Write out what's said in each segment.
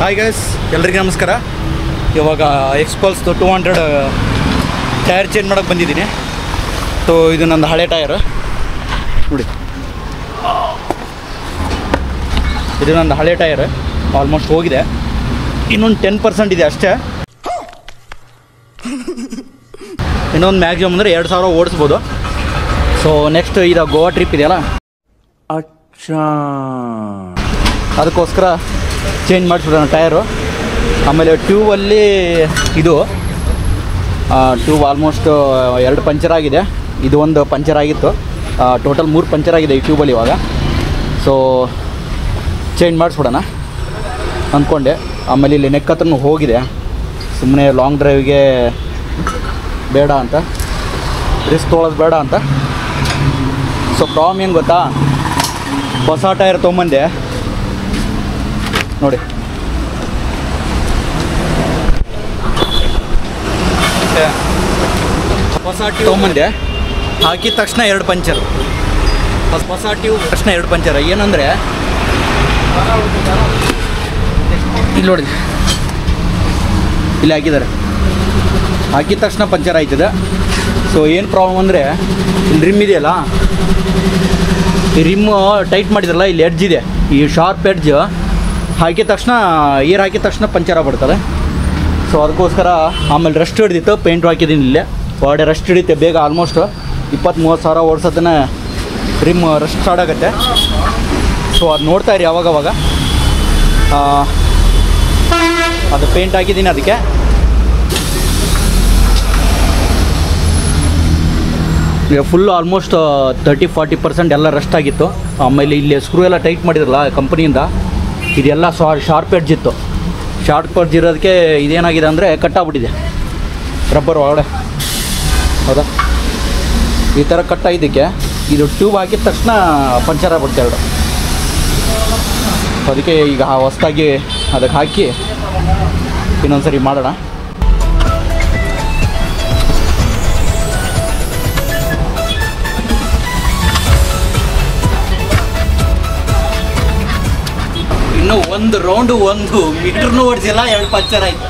Hi guys, ಎಲ್ರಿಗೂ ನಮಸ್ಕಾರ. ಇವಾಗ ಎಕ್ಸ್ಪಲ್ಸ್ 200 ಟೈರ್ ಚೇಂಜ್ ಮಾಡೋಕ್ಕೆ ಬಂದಿದ್ದೀನಿ. ಸೊ ಇದು ನಂದು ಹಳೆ ಟೈರ್ ನೋಡಿ, ಇದು ನಂದು ಹಳೆ ಟೈರ್ ಆಲ್ಮೋಸ್ಟ್ ಹೋಗಿದೆ. ಇನ್ನೊಂದು 10% ಇದೆ ಅಷ್ಟೇ. ಇನ್ನೊಂದು ಮ್ಯಾಕ್ಸಿಮಮ್ ಅಂದರೆ 2000 ಓಡಿಸ್ಬೋದು. ಸೊ ನೆಕ್ಸ್ಟ್ ಇದು ಗೋವಾ ಟ್ರಿಪ್ ಇದೆಯಲ್ಲ, ಅದಕ್ಕೋಸ್ಕರ ಚೇಂಜ್ ಮಾಡಿಸ್ಬಿಡೋಣ ಟೈರು. ಆಮೇಲೆ ಟ್ಯೂಬಲ್ಲಿ ಇದು ಟ್ಯೂಬ್ ಆಲ್ಮೋಸ್ಟ್ 2 ಪಂಚರ್ ಆಗಿದೆ. ಇದು ಒಂದು ಪಂಚರ್ ಆಗಿತ್ತು. ಟೋಟಲ್ 3 ಪಂಚರ್ ಆಗಿದೆ ಈ ಟ್ಯೂಬಲ್ಲಿ ಇವಾಗ. ಸೊ ಚೇಂಜ್ ಮಾಡಿಸ್ಬಿಡೋಣ ಅಂದ್ಕೊಂಡೆ. ಆಮೇಲೆ ಇಲ್ಲಿ ನೆಕ್ ಹತ್ರನೂ ಹೋಗಿದೆ, ಸುಮ್ಮನೆ ಲಾಂಗ್ ಡ್ರೈವ್ಗೆ ಬೇಡ ಅಂತ, ರಿಸ್ಕ್ ತೊಗೊಳೋದು ಬೇಡ ಅಂತ. ಸೊ ಪ್ರಾಬ್ಲಮ್ ಏನು ಗೊತ್ತಾ, ಹೊಸ ಟೈರ್ ತೊಗೊಂಬಂದೆ ನೋಡಿ. ಹೊಸ ಟ್ಯೂಬ್ ತೊಗೊಂಬಂದೆ, ಹಾಕಿದ ತಕ್ಷಣ 2 ಪಂಚರ್. ಹೊಸ ಟ್ಯೂಬ್ ತಕ್ಷಣ 2 ಪಂಚರ್. ಏನಂದರೆ ಇಲ್ಲಿ ನೋಡಿ, ಇಲ್ಲಿ ಹಾಕಿದ್ದಾರೆ, ಹಾಕಿದ ತಕ್ಷಣ ಪಂಚರ್ ಆಯ್ತದೆ. ಸೊ ಏನು ಪ್ರಾಬ್ಲಮ್ ಅಂದರೆ, ಇಲ್ಲಿ ರಿಮ್ ಇದೆಯಲ್ಲ, ಈ ರಿಮ್ಮು ಟೈಟ್ ಮಾಡಿದ್ರಲ್ಲ, ಇಲ್ಲಿ ಎಡ್ಜ್ ಇದೆ, ಈ ಶಾರ್ಪ್ ಎಡ್ಜ್ ಹಾಕಿದ ತಕ್ಷಣ, ಏರ್ ಹಾಕಿದ ತಕ್ಷಣ ಪಂಚರ್ ಆಗ್ಬಿಡ್ತದೆ. ಸೊ ಅದಕ್ಕೋಸ್ಕರ ಆಮೇಲೆ ರೆಸ್ಟ್ ಹಿಡಿದಿತ್ತು, ಪೇಂಟ್ ಹಾಕಿದ್ದೀನಿ ಇಲ್ಲೇ. ಬಾಡಿ ರೆಸ್ಟ್ ಹಿಡಿತೆ ಬೇಗ, ಆಲ್ಮೋಸ್ಟ್ 20-30 ಸಾವಿರ ಓಡಿಸೋದನ್ನ ರಿಮ್ ರೆಸ್ಟ್ ಸ್ಟಾರ್ಟ್ ಆಗುತ್ತೆ. ಸೊ ಅದು ನೋಡ್ತಾ ಇರಿ ಅವಾಗವಾಗ. ಅದು ಪೇಂಟ್ ಹಾಕಿದ್ದೀನಿ ಅದಕ್ಕೆ. ಈಗ ಫುಲ್ಲು ಆಲ್ಮೋಸ್ಟ್ 30-40% ಎಲ್ಲ ರೆಸ್ಟ್ ಆಗಿತ್ತು. ಆಮೇಲೆ ಇಲ್ಲಿ ಸ್ಕ್ರೂ ಎಲ್ಲ ಟೈಟ್ ಮಾಡಿದ್ರಲ್ಲ ಕಂಪ್ನಿಯಿಂದ, ಇದೆಲ್ಲ ಶಾರ್ಪ್ ಎಡ್ಜ್ ಇತ್ತು. ಶಾರ್ಪ್ ಎಡ್ಜ್ ಇರೋದಕ್ಕೆ ಇದೇನಾಗಿದೆ ಅಂದರೆ ಕಟ್ಟಾಗ್ಬಿಟ್ಟಿದೆ ರಬ್ಬರ್ ಒಳಗಡೆ. ಹೌದಾ, ಈ ಥರ ಕಟ್ಟಾಗಿದ್ದಕ್ಕೆ ಇದು ಟ್ಯೂಬ್ ಹಾಕಿದ ತಕ್ಷಣ ಪಂಚರ್ ಆಗ್ಬಿಡ್ತೆ 2. ಅದಕ್ಕೆ ಈಗ ಹೊಸದಾಗಿ ಅದಕ್ಕೆ ಹಾಕಿ ಇನ್ನೊಂದು ಸರಿ ಮಾಡೋಣ. ಇನ್ನು 1 ರೌಂಡು 1 ಮೀಟರ್ನೂ ಓಡಿಸಿಲ್ಲ, 2 ಪಂಚರ್ ಆಯ್ತು.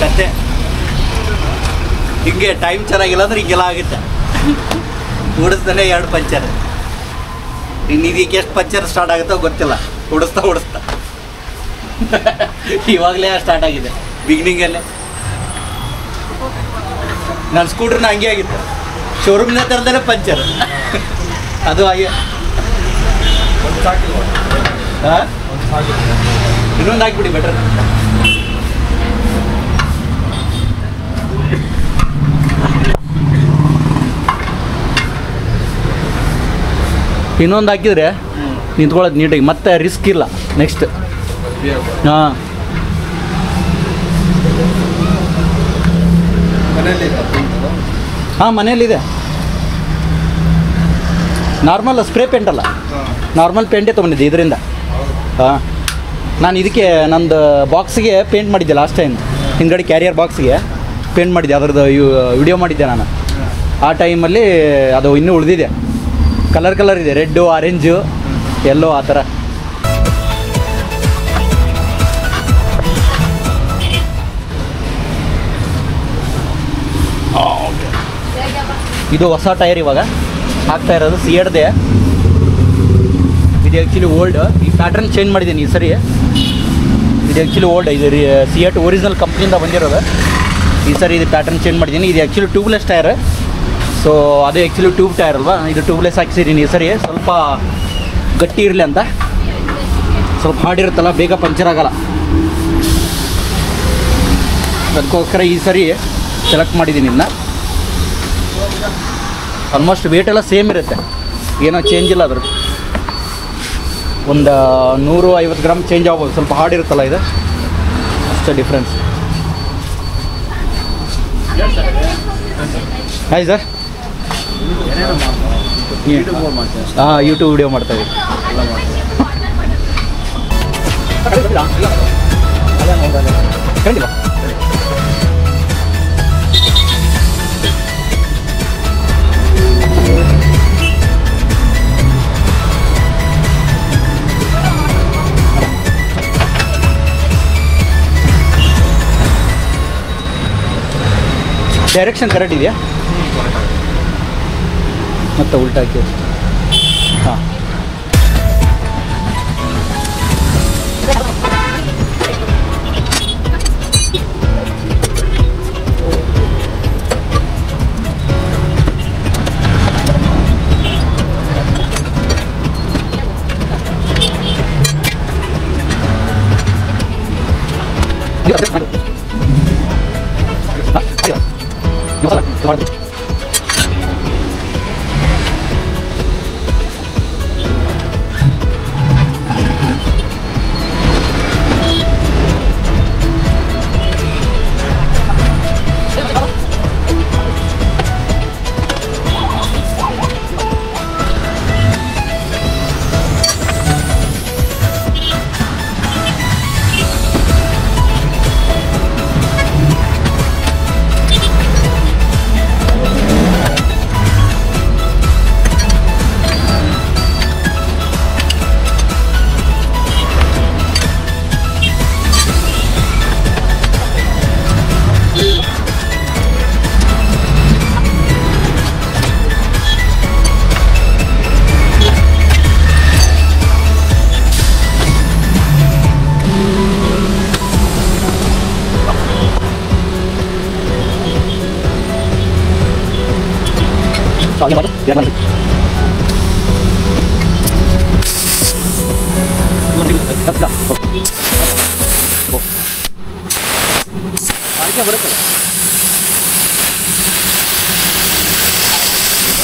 ಕತೆ ಹಿಂಗೆ ಟೈಮ್ ಚೆನ್ನಾಗಿಲ್ಲ ಅಂದ್ರೆ ಹಿಂಗೆಲ್ಲ ಆಗುತ್ತೆ. ಓಡಿಸ್ತಾನೆ 2 ಪಂಚರ್. ಇನ್ನು ಇದಕ್ಕೆ ಎಷ್ಟು ಪಂಚರ್ ಸ್ಟಾರ್ಟ್ ಆಗುತ್ತೋ ಗೊತ್ತಿಲ್ಲ, ಓಡಿಸ್ತಾ ಇವಾಗಲೇ ಸ್ಟಾರ್ಟ್ ಆಗಿದೆ ಬಿಗಿನಿಂಗಲ್ಲೇ. ನನ್ನ ಸ್ಕೂಟ್ರನ್ನ ಹಂಗೆ ಆಗಿತ್ತು, ಶೋರೂಮ್ನ ಥರದಲ್ಲೇ ಪಂಚರ್. ಅದು ಹಾಗೆ ಇನ್ನೊಂದು ಹಾಕ್ಬಿಡಿ ಬೆಟರ್. ಇನ್ನೊಂದು ಹಾಕಿದರೆ ನಿಂತ್ಕೊಳ್ಳೋದು ನೀಟಾಗಿ, ಮತ್ತೆ ರಿಸ್ಕ್ ಇಲ್ಲ ನೆಕ್ಸ್ಟ್. ಹಾಂ, ಮನೆಯಲ್ಲಿದೆ. ನಾರ್ಮಲ್ ಸ್ಪ್ರೇ ಪೇಂಟ್ ಅಲ್ಲ, ನಾರ್ಮಲ್ ಪೇಂಟೇ ತೊಗೊಂಡಿದ್ದೆ ಇದರಿಂದ. ಹಾಂ, ನಾನು ಇದಕ್ಕೆ ನಂದು ಬಾಕ್ಸಿಗೆ ಪೇಂಟ್ ಮಾಡಿದ್ದೆ ಲಾಸ್ಟ್ ಟೈಮ್. ಹಿಂದ್ಗಡೆ ಕ್ಯಾರಿಯರ್ ಬಾಕ್ಸಿಗೆ ಪೇಂಟ್ ಮಾಡಿದ್ದೆ, ಅದರದ್ದು ವಿಡಿಯೋ ಮಾಡಿದ್ದೆ ನಾನು. ಆ ಟೈಮಲ್ಲಿ ಅದು ಇನ್ನೂ ಉಳಿದಿದೆ. ಕಲರ್ ಇದೆ, ರೆಡ್ಡು, ಆರೆಂಜು, ಎಲ್ಲೋ ಆ ಥರ. ಇದು ಹೊಸ ಟೈರ್ ಇವಾಗ ಹಾಕ್ತಾ ಇರೋದು, ಸಿಯಡ್ದೆ. ಇದು ಆ್ಯಕ್ಚುಲಿ ಓಲ್ಡ್, ಈ ಪ್ಯಾಟ್ರನ್ ಚೇಂಜ್ ಮಾಡಿದ್ದೀನಿ ಈ ಸರಿ. ಇದು ಆ್ಯಕ್ಚುಲಿ ಓಲ್ಡ್, ಇದು ಸಿಯಟ್ ಒರಿಜಿನಲ್ ಕಂಪ್ನಿಯಿಂದ ಬಂದಿರೋದು. ಈ ಸರಿ ಇದು ಪ್ಯಾಟ್ರನ್ ಚೇಂಜ್ ಮಾಡಿದ್ದೀನಿ. ಇದು ಆ್ಯಕ್ಚುಲಿ ಟ್ಯೂಬ್ಲೆಸ್ ಟೈರ್. ಸೊ ಅದು ಆ್ಯಕ್ಚುಲಿ ಟ್ಯೂಬ್ ಟೈರ್ ಅಲ್ವಾ, ಇದು ಟ್ಯೂಬ್ಲೆಸ್ ಹಾಕ್ಸಿದ್ದೀನಿ ಈ ಸರಿ. ಸ್ವಲ್ಪ ಗಟ್ಟಿ ಇರಲಿ ಅಂತ, ಸ್ವಲ್ಪ ಹಾರ್ಡಿರುತ್ತಲ್ಲ, ಬೇಗ ಪಂಚರ್ ಆಗೋಲ್ಲ. ಅದಕ್ಕೋಸ್ಕರ ಈ ಸರಿ ಸೆಲೆಕ್ಟ್ ಮಾಡಿದ್ದೀನಿ ಇದನ್ನ. ಆಲ್ಮೋಸ್ಟ್ ವೇಟ್ ಎಲ್ಲ ಸೇಮ್ ಇರುತ್ತೆ, ಏನೋ ಚೇಂಜ್ ಇಲ್ಲ ಅದ್ರದ್ದು. ಒಂದು 150 ಗ್ರಾಮ್ ಚೇಂಜ್ ಆಗ್ಬೋದು, ಸ್ವಲ್ಪ ಹಾರ್ಡ್ ಇರುತ್ತಲ್ಲ ಇದು, ಅಷ್ಟೇ ಡಿಫ್ರೆನ್ಸ್. Hi sir. ಹಾಂ, ಯೂಟ್ಯೂಬ್ ವಿಡಿಯೋ ಮಾಡ್ತಾಯಿದ್ದೀವಿ. ಖಂಡಿತ ಡೈರೆಕ್ಷನ್ ಕರೆಕ್ಟ್ ಇದೆಯಾ? ಮತ್ತೆ ಉಲ್ಟಾ ಹಾಕಿ. ಹಾಂ,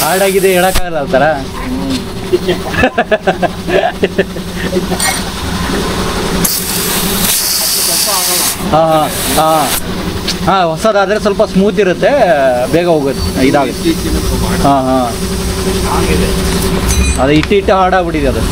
ಹಾರ್ಡಾಗಿದೆ ಹೇಳೋಕ್ಕಾಗಲ್ಲ ಆ ಥರ. ಹಾಂ ಹಾಂ ಹಾಂ ಹಾಂ, ಹೊಸದಾದರೆ ಸ್ವಲ್ಪ ಸ್ಮೂತ್ ಇರುತ್ತೆ, ಬೇಗ ಹೋಗುತ್ತೆ, ಇದಾಗುತ್ತೆ. ಹಾಂ ಹಾಂ, ಅದು ಇಟ್ಟು ಹಾಡಾಗ್ಬಿಟ್ಟಿದೆ ಅದು.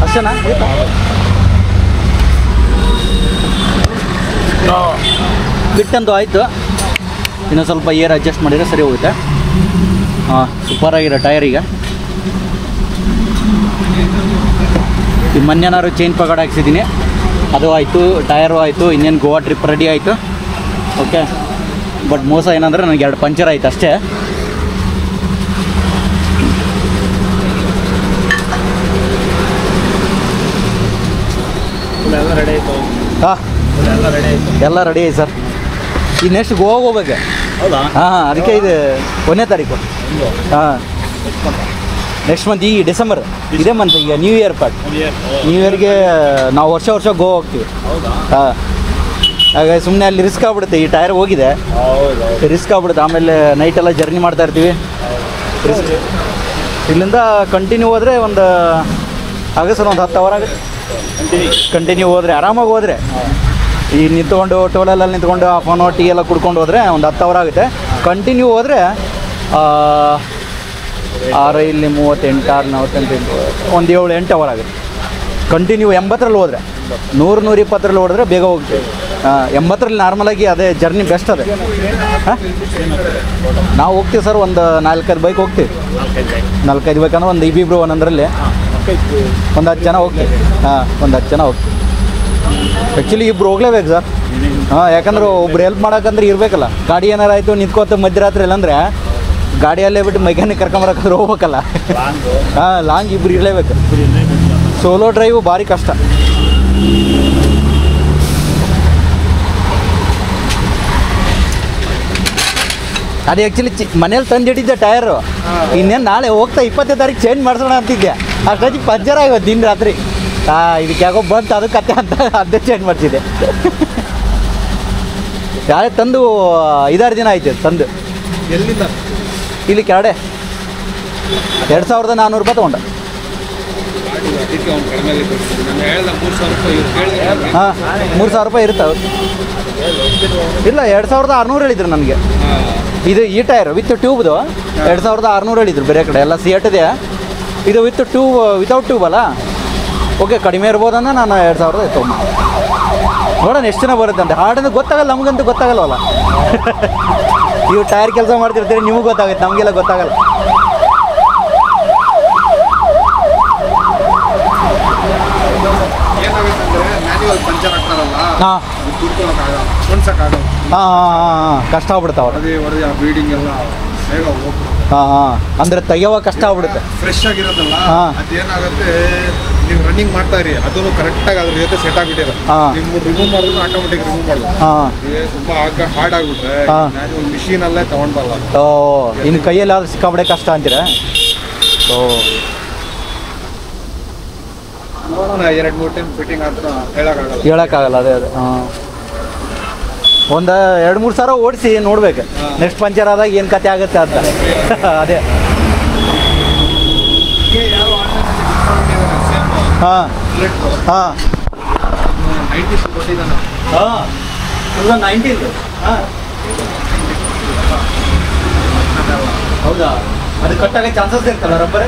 ಅಷ್ಟೇನಾ? ಬಿಟ್ಟಂತೂ ಆಯಿತು, ಇನ್ನೂ ಸ್ವಲ್ಪ ಏರ್ ಅಡ್ಜಸ್ಟ್ ಮಾಡಿದರೆ ಸರಿ ಹೋಗುತ್ತೆ. ಹಾಂ, ಸೂಪರಾಗಿರೋ ಟೈರ್. ಈಗ ಈ ಮೊನ್ನೆನಾರು ಚೈನ್ ಪಗಡ ಹಾಕ್ಸಿದ್ದೀನಿ, ಅದು ಆಯಿತು, ಟಯರು ಆಯಿತು, ಇನ್ನೇನು ಗೋವಾ ಟ್ರಿಪ್ ರೆಡಿ ಆಯಿತು. ಓಕೆ, ಬಟ್ ಮೋಸ ಏನಂದರೆ ನನಗೆ 2 ಪಂಚರ್ ಆಯಿತು ಅಷ್ಟೇ. ಹಾಂ, ಎಲ್ಲ ರೆಡಿ ಆಯ್ತು ಸರ್. ಈ ನೆಕ್ಸ್ಟ್ ಗೋವಾ ಹೋಗ್ಬೇಕು. ಹಾಂ, ಅದಕ್ಕೆ ಇದು 1ನೇ ತಾರೀಕು. ಹಾಂ, ನೆಕ್ಸ್ಟ್ ಮಂತ್, ಈ ಡಿಸೆಂಬರ್, ಇದೇ ಮಂತ್. ಈಗ ನ್ಯೂ ಇಯರ್ ಪಾರ್ಟ್, ನ್ಯೂ ಇಯರ್ಗೆ ನಾವು ವರ್ಷ ಗೋವಾ ಹೋಗ್ತೀವಿ. ಹಾಂ, ಹಾಗಾಗಿ ಸುಮ್ಮನೆ ಅಲ್ಲಿ ರಿಸ್ಕ್ ಆಗ್ಬಿಡುತ್ತೆ. ಈ ಟೈರ್ ಹೋಗಿದೆ, ರಿಸ್ಕ್ ಆಗ್ಬಿಡುತ್ತೆ. ಆಮೇಲೆ ನೈಟೆಲ್ಲ ಜರ್ನಿ ಮಾಡ್ತಾ ಇರ್ತೀವಿ. ಇಲ್ಲಿಂದ ಕಂಟಿನ್ಯೂ ಹೋದರೆ ಒಂದು ಆಗುತ್ತೆ ಸರ್, ಒಂದು 10 ಅವರ್ ಆಗುತ್ತೆ. ಕಂಟಿನ್ಯೂ ಹೋದರೆ, ಆರಾಮಾಗಿ ಹೋದರೆ, ಈ ನಿಂತ್ಕೊಂಡು ಟೋಲಲ್ಲಿ ನಿಂತ್ಕೊಂಡು ಹಾಫ್ ಆನ್ ಅವರ್ ಟೀ ಎಲ್ಲ ಕುಡ್ಕೊಂಡು ಹೋದರೆ ಒಂದು 10 ಅವರ್ ಆಗುತ್ತೆ. ಕಂಟಿನ್ಯೂ ಹೋದರೆ 6 ಇಲ್ಲಿ 38, 6 48, ಒಂದು 7-8 ಅವರ್ ಆಗುತ್ತೆ. ಕಂಟಿನ್ಯೂ 80ರಲ್ಲಿ ಹೋದರೆ, 100-120ರಲ್ಲಿ ಹೋದರೆ ಬೇಗ ಹೋಗ್ತೀವಿ. 80ರಲ್ಲಿ ನಾರ್ಮಲಾಗಿ ಅದೇ ಜರ್ನಿ ಬೆಸ್ಟ್ ಅದೇ. ಹಾಂ, ನಾವು ಹೋಗ್ತೀವಿ ಸರ್, ಒಂದು 4-5 ಬೈಕ್ ಹೋಗ್ತೀವಿ. 4-5 ಬೈಕ್ ಅಂದ್ರೆ ಒಂದು ಇಬ್ಬಿಬ್ರು ಒಂದೊಂದರಲ್ಲಿ ಒಂದು 10 ಜನ ಹೋಗ್ತೀವಿ. ಒಂದು 10 ಜನ ಹೋಗ್ತೀವಿ. ಆ್ಯಕ್ಚುಲಿ ಇಬ್ರು ಹೋಗ್ಲೇಬೇಕು ಸರ್. ಯಾಕಂದ್ರೆ ಒಬ್ರು ಹೆಲ್ಪ್ ಮಾಡೋಕ್ಕಂದ್ರೆ ಇರಬೇಕಲ್ಲ. ಗಾಡಿ ಏನಾರು ಆಯಿತು ನಿಂತ್ಕೋತ ಮಧ್ಯರಾತ್ರಿ ಇಲ್ಲಾಂದರೆ ಗಾಡಿಯಲ್ಲೇ ಬಿಟ್ಟು ಮೆಕ್ಯಾನಿಕ್ ಕರ್ಕೊಂಬರಕ್ಕಾದ್ರೆ ಹೋಗ್ಬೇಕಲ್ಲ. ಲಾಂಗ್ ಇಬ್ರು ಇರಲೇಬೇಕು. ಸೋಲೋ ಡ್ರೈವು ಭಾರಿ ಕಷ್ಟ. ಅದು ಆ್ಯಕ್ಚುಲಿ ಮನೇಲಿ ತಂದಿಟ್ಟಿದ್ದೆ ಟಯರು. ಇನ್ನೇನು ನಾಳೆ ಹೋಗ್ತಾ 20ನೇ ತಾರೀಕು ಚೇಂಜ್ ಮಾಡಿಸೋಣ ಅಂತಿದ್ದೆ. ಅಷ್ಟೊತ್ತಿಗೆ ಪಂಚರ್ ಆಗೋದು ದಿನ ರಾತ್ರಿ. ಇದಕ್ಕೆ ಯಾಕೋ ಬಂತು ಅದು ಕತೆ ಅಂತ ಅದೇ ಚೇಂಜ್ ಮಾಡಿಸಿದೆ. ಯಾರೇ ತಂದು 5-6 ದಿನ ಆಯ್ತು ತಂದು. ಎಲ್ಲಿಂದ? ಇಲ್ಲಿ ಕೆರಡೆ 2400 ರೂಪಾಯಿ ತೊಗೊಂಡ. ಹಾಂ, 3000 ರೂಪಾಯಿ ಇರುತ್ತೆ. ಇಲ್ಲ, 2600 ಹೇಳಿದ್ರು ನನಗೆ. ಇದು ಈ ಟೈರ್ ವಿತ್ ಟ್ಯೂಬ್ದು 2600 ಹೇಳಿದ್ರು. ಬೇರೆ ಕಡೆ ಎಲ್ಲ ಸಿಯಟ್ದೆ. ಇದು ವಿತೌಟ್ ಟ್ಯೂಬ್ ಅಲ್ಲ. ಓಕೆ, ಕಡಿಮೆ ಇರ್ಬೋದನ್ನ ನಾನು 2000 ತೊಗೊಂಡು ನೋಡೋಣ ಎಷ್ಟು ಜನ ಬರುತ್ತೆ ಅಂತ. ಹಾಡೋದು ಗೊತ್ತಾಗಲ್ಲ, ನಮಗಂತೂ ಗೊತ್ತಾಗಲ್ವಲ್ಲ. ನೀವು ಟೈರ್ ಕೆಲಸ ಮಾಡ್ತಿರ್ತೀರಿ, ನಿಮಗೆ ಗೊತ್ತಾಗುತ್ತೆ, ನಮಗೆಲ್ಲ ಗೊತ್ತಾಗಲ್ಲ. ಹಾಂ, ಕಷ್ಟ ಆಗ್ಬಿಡ್ತಾವ. ಅಂದ್ರೆ ತೆಗೆಯುವ ಕಷ್ಟ ಆಗ್ಬಿಡುತ್ತೆ. ಫ್ರೆಶ್ ಆಗಿರೋದಲ್ಲ, ಅದೇನಾಗುತ್ತೆ, ನೀವು ರನ್ನಿಂಗ್ ಮಾಡ್ತಾ ಇರಿ, ಅದನ್ನು ಕರೆಕ್ಟಾಗಿ ಅದ್ರ ಜೊತೆ ಸೆಟ್ ಆಗಿಬಿಟ್ಟಿರ. ನೀವು ರಿಮೂವ್ ಮಾಡಿದ್ರು ಆಟೋಮೆಟಿಕ್ ರಿಮೂವ್ ಮಾಡಲ್ಲ. ತುಂಬಾ ಹಾರ್ಡ್ ಆಗ್ಬಿಟ್ರೆ ಮಿಷಿನ್ ಅಲ್ಲೇ ತಗೊಂಡ್ಬಲ್ಲ. ಇನ್ನು ಕೈಯಲ್ಲಿ ಆದ್ರೆ ಸಿಕ್ಕಾಬಿಡೆ ಕಷ್ಟ ಅಂತೀರ. ನೋಡೋಣ, 2-3 ಟೈಮ್ ಫಿಟ್ಟಿಂಗ್ ಅಂತ ಹೇಳೋಕ್ಕಾಗಲ್ಲ. ಅದೇ ಒಂದು 2-3 ಸಾವಿರ ಓಡಿಸಿ ನೋಡ್ಬೇಕು, ನೆಕ್ಸ್ಟ್ ಪಂಚರ್ ಆದಾಗ ಏನು ಕತೆ ಆಗುತ್ತೆ ಅಂತ. ಅದೇ ಹಾಂ ಹಾಂ 2019. ಹೌದಾ? ಅದು ಕಟ್ಟಾಗ ಚಾನ್ಸಸ್ ಇರ್ತಲ್ಲ ರಬ್ಬರ್.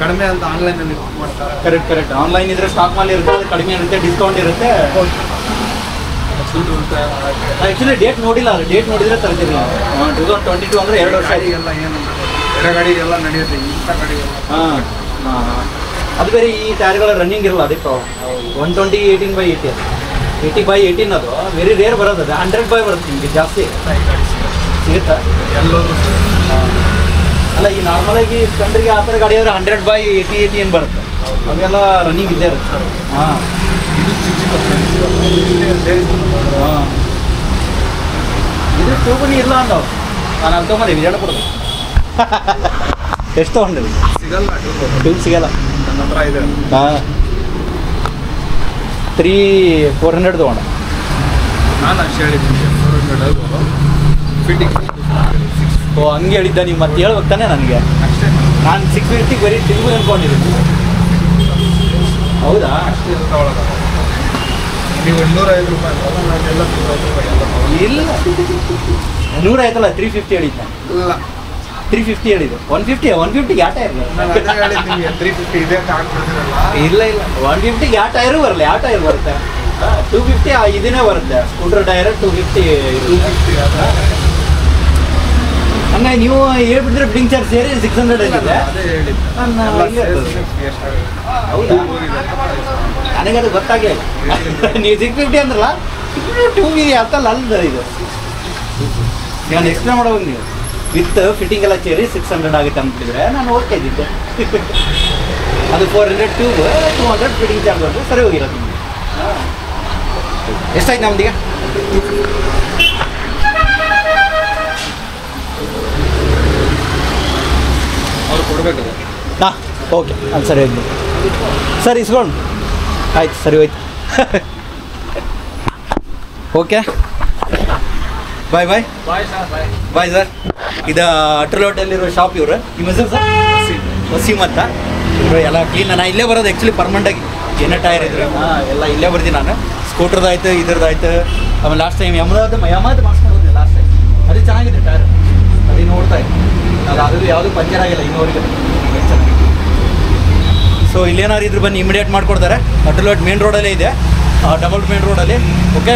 ಕಡಿಮೆ ಅಂತ ಆನ್ಲೈನಲ್ಲಿ ಮಾಡ್ತಾರೆ. ಕರೆಕ್ಟ್. ಆನ್ಲೈನ್ ಇದ್ರೆ ಸ್ಟಾಕ್ ಮಾಲ್ ಇರುತ್ತೆ, ಅದು ಕಡಿಮೆ ಇರುತ್ತೆ, ಡಿಸ್ಕೌಂಟ್ ಇರುತ್ತೆ. ಆ್ಯಕ್ಚುಲಿ ಡೇಟ್ ನೋಡಿಲ್ಲ, ಅದು ಡೇಟ್ ನೋಡಿದ್ರೆ ತರ್ತೀವಿ. 2022 ಅಂದರೆ 2 ವರ್ಷ. ಎಲ್ಲ ಏನು ಬೇರೆ ಗಾಡಿಗೆಲ್ಲ ನಡೆಯುತ್ತೆ, ಇಂಥ ಗಾಡಿಗೆಲ್ಲ. ಅದು ಬೇರೆ ಈ ಟೈರ್ಗಳ ರನ್ನಿಂಗ್ ಇರಲ್ಲ, ಅದೇ ಪ್ರಾಬ್ಲಮ್. 120 18/80 80/18 ಅದು ವೆರಿ ರೇರ್ ಬರೋದು. ಅದು 100 ಬರುತ್ತೆ ನಿಮಗೆ ಜಾಸ್ತಿ ಸಿಗುತ್ತಾ ಎಲ್ಲರೂ. ಅಲ್ಲ, ಈ ನಾರ್ಮಲಾಗಿ ಸ್ಪೆಂಡರ್ಗೆ ಆ ಥರ ಗಾಡಿ ಆದರೆ 100/80 ಏನು ಬರುತ್ತೆ. ಅವೆಲ್ಲ ರನ್ನಿಂಗ್ ಇದ್ದೇ ಇರುತ್ತೆ. ಹಾಂ, ಇದು ಟ್ಯೂಬನಿ ಇಲ್ಲ ಅಂದವು. ನಾನು ಅಲ್ಲಿ ತೊಗೊಂಡೆ ವಿಜಯಪುರದ. ಎಷ್ಟು ತೊಗೊಂಡಿರಿ? ಸಿಗಲ್ಲ, ಟ್ಯೂಬ್ ಸಿಗಲ್ಲ ನನ್ನ ಹತ್ರ ಇದೆ. ಹಾಂ, 300-400 ತೊಗೊಂಡ. ನಾನು ಅಷ್ಟೇ ಹೇಳಿದ್ದೀನಿ, 400 ಫಿಟ್ಟಿಂಗ್. ಹಂಗೆ ಹೇಳಿದ್ದ ನೀವು, ಮತ್ತೆ ಹೇಳ್ಬೇಕು ತಾನೆ ನನಗೆ. ಅಷ್ಟೇ, ನಾನು 650 ಬರೀ ಟ್ಯೂಬ್ ಅಂದ್ಕೊಂಡಿದ್ದೀನಿ. ಹೌದಾ? ಅಷ್ಟೇ ತಗೊಳ್ಳೋದು. ನೀವು 150 ರೂಪಾಯಿ ಎಲ್ಲ 250 ರೂಪಾಯಿ ಇಲ್ಲ, 100 ಆಯ್ತಲ್ಲ. 350 ಹೇಳಿದ್ದೆ. ಇಲ್ಲ, 350 ಹೇಳಿದ್ದು. 150 ಯಾವ ಟೈರ್? ನಾನು ಅದೇ ಹೇಳಿದ್ದೀನಿ, 350 ಇದೆ ಅಂತ ಹಾಕ್ಬಿಡ್ತೀರಲ್ಲ. ಇಲ್ಲ 150 ಯಾವ ಟೈರು ಬರಲ್ಲ. ಯಾವ ಟೈರ್ ಬರುತ್ತೆ? 250 ಇದನ್ನೇ ಬರುತ್ತೆ. Scooter tyre 250. ಹಂಗಾಗಿ ನೀವು ಹೇಳ್ಬಿಟ್ಟಿದ್ರೆ ಬಿಡಿಂಗ್ ಚಾರ್ಜ್ ಸೇರಿ 600 ಆಗಿದೆ. ಅದೇ ಹೇಳಿದ್ದೆ. ಹೌದಾ? ನನಗದು ಗೊತ್ತಾಗಲಿಲ್ಲ. ನೀವು 650 ಅಂದ್ರಲ್ಲ, 250 ಅಂತಲ್ಲ ಅಲ್ಲ ಇದು. ನಾನು ಎಕ್ಸ್ಪ್ಲೇನ್ ಮಾಡೋವಾಗ ನೀವು ವಿತ್ ಫಿಟ್ಟಿಂಗ್ ಎಲ್ಲ ಸೇರಿ 600 ಆಗುತ್ತೆ ಅಂತಿದ್ರೆ ನಾನು ಓಕೆ ಇದ್ದಿದ್ದೆ. ಅದು 400 ಟ್ಯೂಬ್, 200 ಫಿಟ್ಟಿಂಗ್ ಚಾರ್ಜ್ ಅಂದರೆ ಸರಿ ಹೋಗಿರೋದು ನಿಮಗೆ. ಎಷ್ಟಾಯ್ತು ನಮ್ದೀಗ? ಅವ್ರು ಕೊಡಬೇಕಲ್ಲ. ಹಾಂ, ಓಕೆ, ಅದು ಸರಿ ಹೋಯ್ತು ಸರ್. ಇಸ್ಕೊಂಡು ಆಯ್ತು, ಸರಿ ಹೋಯ್ತು. ಓಕೆ, ಬಾಯ್ ಬಾಯ್ ಬಾಯ್ ಸರ್. ಇದು ಅಟ್ರಲೋಟಲ್ಲಿರೋ ಶಾಪ್ ಇವರು. ನಿಮ್ಮ ಹೆಸರು ಸರ್? ವಸೀಮ್ ಅಂತ. ಇವರು ಎಲ್ಲ ಕ್ಲೀನ್. ನಾನು ಇಲ್ಲೇ ಬರೋದು ಆ್ಯಕ್ಚುಲಿ ಪರ್ಮನೆಂಟಾಗಿ. ಏನೇ ಟೈರ್ ಇದ್ರೆ ಎಲ್ಲ ಇಲ್ಲೇ ಬರ್ತೀನಿ ನಾನು. ಸ್ಕೂಟ್ರದಾಯ್ತು, ಇದ್ರದ್ದಾಯ್ತು. ಆಮೇಲೆ ಲಾಸ್ಟ್ ಟೈಮ್ ಯಮದ್ ಮಾಡಿಸ್ಕೊಂಡು ಹೋದೆ ಲಾಸ್ಟ್ ಟೈಮ್. ಅದು ಚೆನ್ನಾಗಿದೆ ಟೈರ್, ಅದು ನೋಡ್ತಾ ಇತ್ತು. ಅದು ಯಾವುದು ಪಂಚರ್ ಆಗಿಲ್ಲ ಇನ್ನೂವರೆಗೆ. ಚೆನ್ನಾಗಿದೆ. ಸೊ ಸೊ ಇಲ್ಲೇನಾದ್ರು ಇದ್ರೆ ಬನ್ನಿ, ಇಮಿಡಿಯೇಟ್ ಮಾಡಿಕೊಡ್ತಾರೆ. ಅಡ್ಡಲೋಟ್ ಮೇನ್ ರೋಡಲ್ಲೇ ಇದೆ, ಡಬಲ್ ಮೇನ್ ರೋಡಲ್ಲಿ. ಓಕೆ,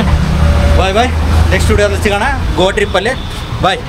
ಬಾಯ್ ಬಾಯ್. ನೆಕ್ಸ್ಟ್ ವಿಡಿಯೋದಲ್ಲಿ ಸಿಗೋಣ ಗೋವಾ ಟ್ರಿಪ್ಪಲ್ಲಿ. ಬಾಯ್.